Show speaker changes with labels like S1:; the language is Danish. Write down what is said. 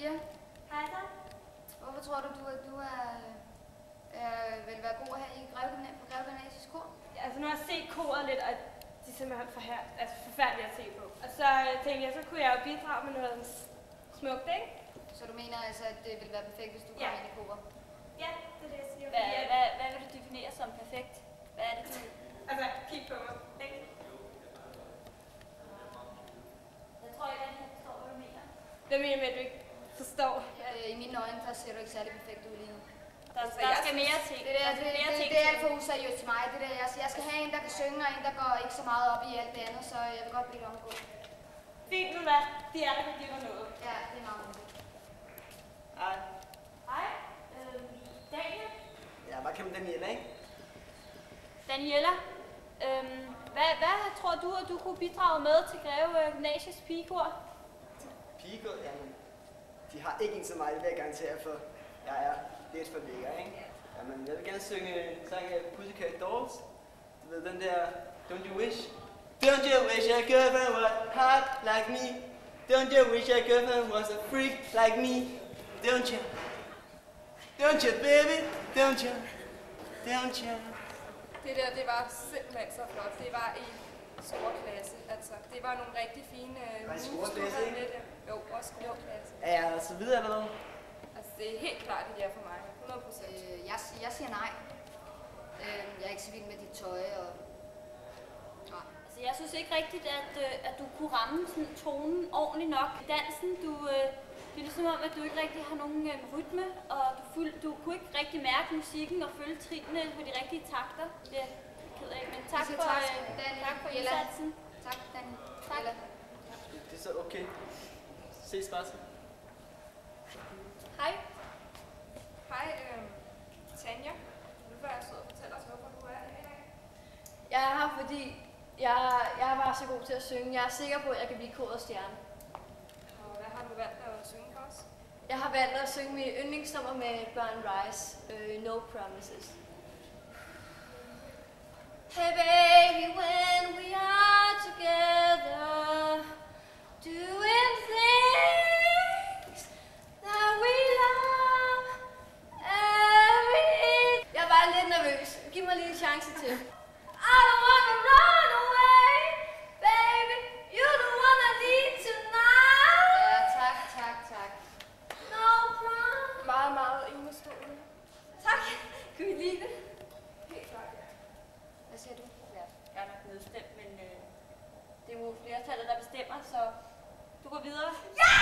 S1: Pia.
S2: Hej så.
S1: Hvorfor tror du, at du vil være god her i Greve Gymnasiets kor?
S2: Ja, altså nu har jeg set koret lidt, og de er simpelthen forfærdelige at se på. Og så tænkte jeg, så kunne jeg jo bidrage med noget smukt, ikke?
S1: Så du mener altså, at det ville være perfekt, hvis du kom ind i koret?
S2: Ja, det er det, jeg siger.
S3: Hvad vil du definere som perfekt? Hvad er det, du...
S2: Altså, kig på mig, ikke?
S3: Jeg tror ikke, at jeg forstår, hvad du mener.
S2: Hvad mener du med, at du ikke forstår?
S1: I mine øjne, der ser du ikke særlig perfekt ud lige nu.
S3: Der skal mere ting.
S1: Det er alt for useriøst til mig. Det der, jeg skal have en, der kan synge, og en, der går ikke så meget op i alt det andet, så jeg vil godt blive dig omgået.
S2: Fint, nu hvad? Det er der kan give dig noget.
S1: Ja, det er meget muligt.
S4: Hej.
S3: Hej. Daniel.
S4: Ja, hvad kan man Daniela, ikke?
S3: Daniela. Hvad tror du, at du kunne bidrage med til Greve Gymnasiets pigekor?
S4: Pigekor? Jamen, de har ikke en så meget, det vil jeg garantere for. Jeg er lidt for lækker, ikke? Jamen, jeg vil gerne synge en sang af Pussycat Dolls. Du ved, den der Don't You Wish? Don't you wish a girlfriend was hot like me? Don't you wish a girlfriend was a freak like me? Don't you? Don't you, baby? Don't you? Don't you?
S5: Det der, det var simpelthen så flot. Det var i stor klasse, altså. Det var nogle rigtig fine...
S4: Var det stor klasse, ikke?
S5: Jo, også stor klasse.
S4: Er jeg så videre eller noget?
S5: Altså, det er helt klart, det er for mig. 100%.
S1: Jeg siger nej. Jeg er ikke så vild med dit tøj og... Nej.
S3: Altså, jeg synes ikke rigtigt, at du kunne ramme sådan tonen ordentligt nok. Dansen, det er ligesom om, at du ikke rigtig har nogen rytme, og du kunne ikke rigtig mærke musikken og følge trinene på de rigtige takter. Det er ked af, men tak for indsatsen.
S1: Tak, Daniel.
S3: Tak.
S4: Det er så okay. Ses bare så.
S5: Hej. Hej, Tanja. Vil du være sød og fortælle os, hvorfor du er her i dag?
S6: Jeg er her, fordi jeg er bare så god til at synge. Jeg er sikker på, at jeg kan blive korets stjerne.
S5: Og hvad har du valgt at synge for os?
S6: Jeg har valgt at synge mit yndlingsnummer med Burn Rice, No Promises. Hey baby, when we are together, doing things that we love every... Jeg er bare lidt nervøs. Giv mig lige en chance til. I don't wanna run away, baby. You're the one I need tonight.
S1: Ja, tak.
S6: No problem.
S5: Meget, meget enestående.
S6: Tak. Kan vi lide det?
S5: Helt klart, ja.
S1: Hvad siger du?
S3: Ja, jeg er nok nedstemt, men det er jo flertallet, der bestemmer, så du går videre.
S6: Ja!